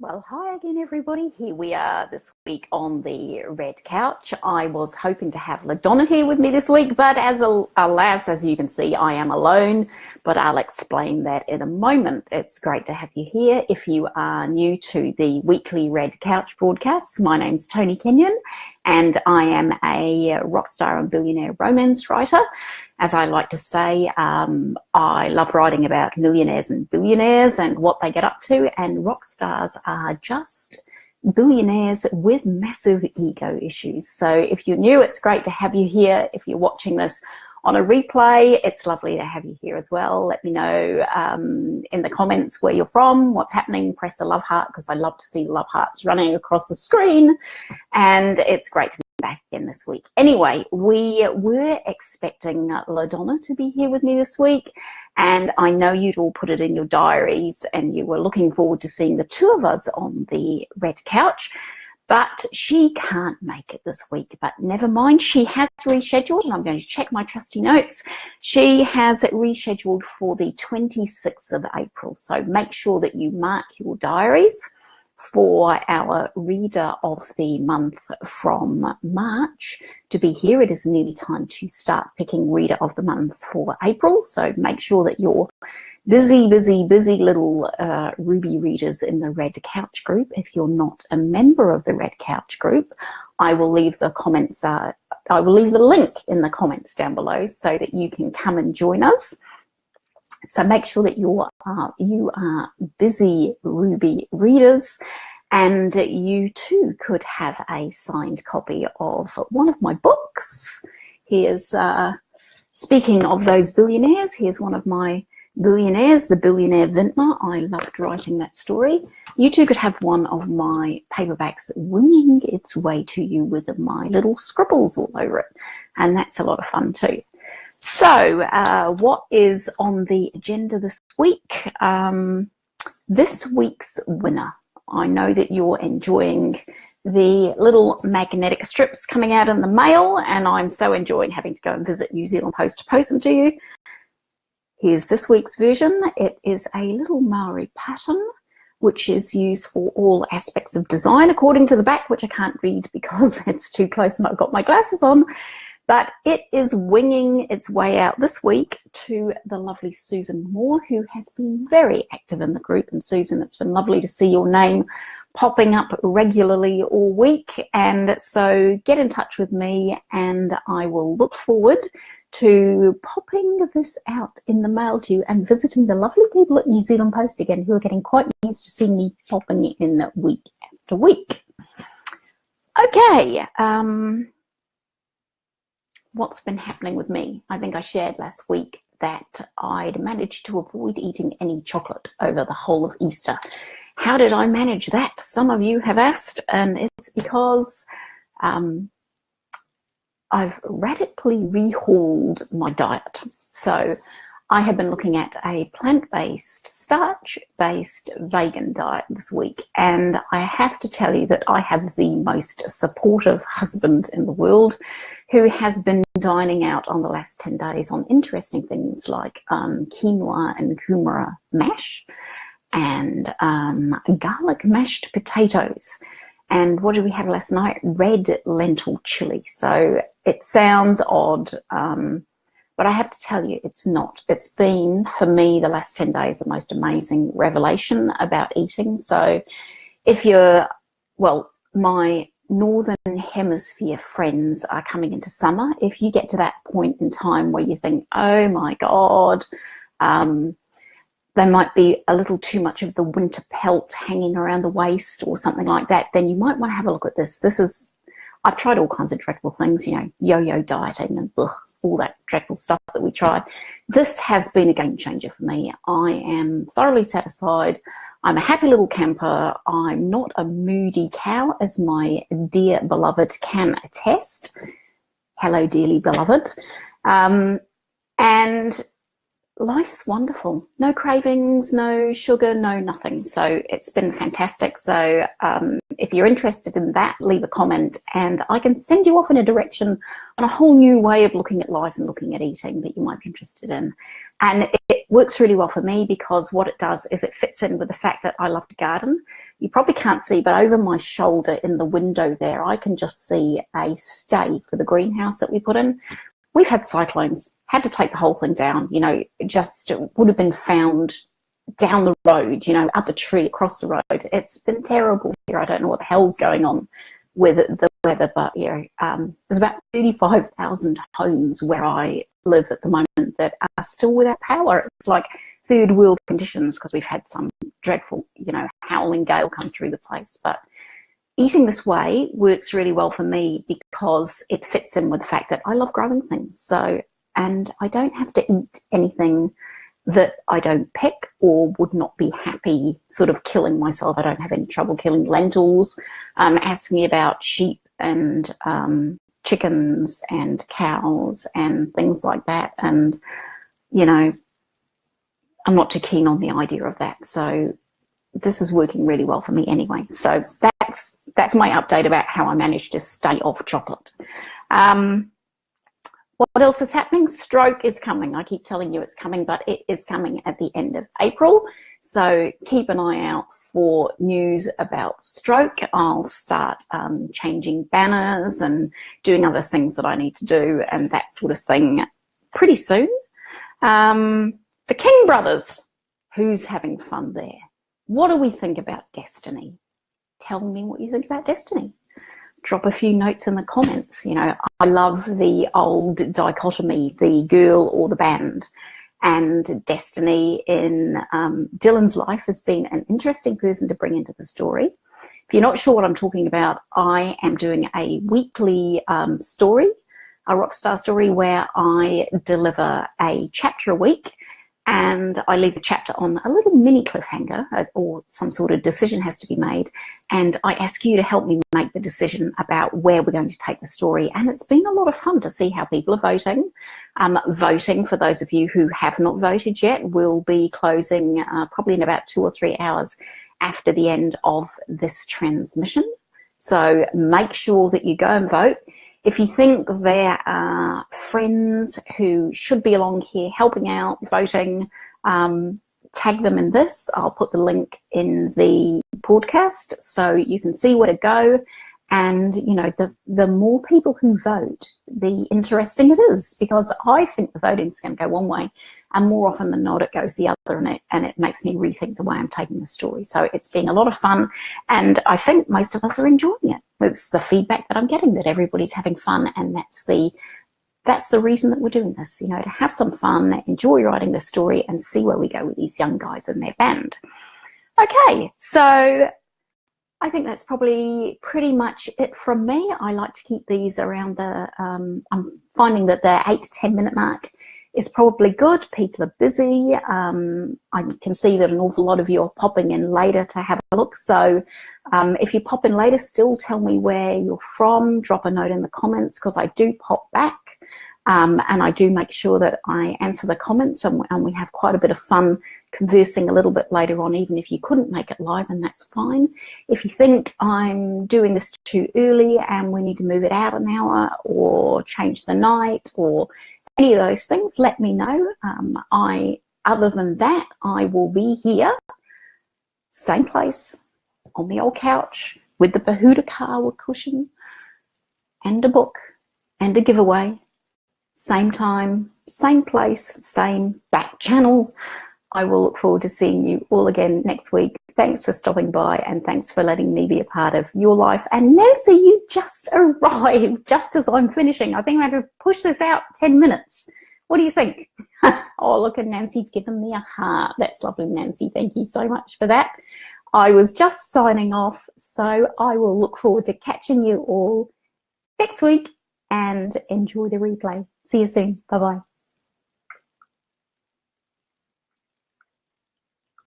Well, hi again, everybody. Here we are this week on the Red Couch. I was hoping to have LaDonna here with me this week, but alas, as you can see, I am alone, but I'll explain that in a moment. It's great to have you here. If you are new to the weekly Red Couch broadcasts, my name's Toni Kenyon, and I am a rock star and billionaire romance writer. As I like to say, I love writing about millionaires and billionaires and what they get up to, and rock stars are just billionaires with massive ego issues. So if you're new, it's great to have you here. If you're watching this on a replay, it's lovely to have you here as well. Let me know in the comments where you're from, what's happening. Press a love heart, because I love to see love hearts running across the screen, and it's great to be back again this week. Anyway, we were expecting LaDonna to be here with me this week, and I know you'd all put it in your diaries and you were looking forward to seeing the two of us on the Red Couch, but she can't make it this week. But never mind, she has rescheduled, and I'm going to check my trusty notes. She has rescheduled for the 26th of April, so make sure that you mark your diaries for our reader of the month from March to be here. It is nearly time to start picking reader of the month for April, so make sure that you're busy little Ruby readers in the Red Couch group. If you're not a member of the Red Couch group, I will leave the comments, I will leave the link in the comments down below so that you can come and join us. So make sure that you are busy Ruby readers, and you too could have a signed copy of one of my books. Here's, speaking of those billionaires, here's one of my billionaires, The Billionaire Vintner. I loved writing that story. You too could have one of my paperbacks winging its way to you with my little scribbles all over it, and that's a lot of fun too. So what is on the agenda this week? This week's winner. I know that you're enjoying the little magnetic strips coming out in the mail, and I'm so enjoying having to go and visit New Zealand Post to post them to you. Here's this week's version. It is a little Maori pattern, which is used for all aspects of design, according to the back, which I can't read because it's too close and I've got my glasses on. But it is winging its way out this week to the lovely Susan Moore, who has been very active in the group. And Susan, it's been lovely to see your name popping up regularly all week. And so get in touch with me, and I will look forward to popping this out in the mail to you and visiting the lovely people at New Zealand Post again, who are getting quite used to seeing me popping in week after week. Okay. What's been happening with me? I think I shared last week that I'd managed to avoid eating any chocolate over the whole of Easter. How did I manage that? Some of you have asked, and it's because I've radically rehauled my diet. So I have been looking at a plant-based, starch-based vegan diet this week, and I have to tell you that I have the most supportive husband in the world, who has been dining out on the last 10 days on interesting things like quinoa and kumara mash and garlic mashed potatoes. And what did we have last night? Red lentil chili. So it sounds odd, but I have to tell you, it's not. It's been, for me, the last 10 days, the most amazing revelation about eating. So if you're, well, my Northern Hemisphere friends are coming into summer. If you get to that point in time where you think, oh my God, there might be a little too much of the winter pelt hanging around the waist or something like that, then you might want to have a look at this. This is, I've tried all kinds of dreadful things, you know, yo-yo dieting and all that dreadful stuff that we try. This has been a game changer for me. I am thoroughly satisfied. I'm a happy little camper. I'm not a moody cow, as my dear beloved can attest. Hello, dearly beloved. And life's wonderful. No cravings, no sugar, no nothing. So it's been fantastic. So if you're interested in that, leave a comment and I can send you off in a direction on a whole new way of looking at life and looking at eating that you might be interested in. And it works really well for me because what it does is it fits in with the fact that I love to garden. You probably can't see, but over my shoulder in the window there, I can just see a stay for the greenhouse that we put in. We've had cyclones, had to take the whole thing down, you know, it just would have been found down the road, you know, up a tree, across the road. It's been terrible here. I don't know what the hell's going on with the weather, but you know, there's about 35,000 homes where I live at the moment that are still without power. It's like third world conditions because we've had some dreadful, you know, howling gale come through the place. But eating this way works really well for me because it fits in with the fact that I love growing things. So, and I don't have to eat anything that I don't pick or would not be happy sort of killing myself. I don't have any trouble killing lentils. Ask me about sheep and chickens and cows and things like that. And, you know, I'm not too keen on the idea of that. So this is working really well for me anyway. So that's my update about how I managed to stay off chocolate. What else is happening? Stroke is coming. I keep telling you it's coming, but it is coming at the end of April. So keep an eye out for news about stroke. I'll start changing banners and doing other things that I need to do and that sort of thing pretty soon. The King brothers, who's having fun there? What do we think about destiny? Tell me what you think about destiny. Drop a few notes in the comments. You know, I love the old dichotomy, the girl or the band. And Destiny in Dylan's life has been an interesting person to bring into the story. If you're not sure what I'm talking about, I am doing a weekly story, a rockstar story, where I deliver a chapter a week. And I leave the chapter on a little mini cliffhanger or some sort of decision has to be made. And I ask you to help me make the decision about where we're going to take the story. And it's been a lot of fun to see how people are voting. Voting, for those of you who have not voted yet, will be closing probably in about 2 or 3 hours after the end of this transmission. So make sure that you go and vote. If you think there are friends who should be along here helping out, voting, tag them in this. I'll put the link in the podcast so you can see where to go. And, you know, the more people who vote, the interesting it is, because I think the voting's going to go one way and more often than not it goes the other, and it makes me rethink the way I'm taking the story. So it's been a lot of fun and I think most of us are enjoying it. It's the feedback that I'm getting, that everybody's having fun, and that's the reason that we're doing this, you know, to have some fun, enjoy writing the story and see where we go with these young guys and their band. Okay, so I think that's probably pretty much it from me. I like to keep these around the, I'm finding that the 8 to 10 minute mark is probably good. People are busy. I can see that an awful lot of you are popping in later to have a look. So if you pop in later, still tell me where you're from. Drop a note in the comments because I do pop back. And I do make sure that I answer the comments, and we have quite a bit of fun conversing a little bit later on, even if you couldn't make it live, and that's fine. If you think I'm doing this too early and we need to move it out an hour or change the night or any of those things, let me know. Other than that, I will be here, same place, on the old couch with the Bahuda car cushion and a book and a giveaway. Same time, same place, same back channel. I will look forward to seeing you all again next week. Thanks for stopping by and thanks for letting me be a part of your life. And Nancy, you just arrived just as I'm finishing. I think I'm going to push this out 10 minutes. What do you think? Oh, look, and Nancy's given me a heart. That's lovely, Nancy. Thank you so much for that. I was just signing off, so I will look forward to catching you all next week and enjoy the replay. See you soon. Bye-bye.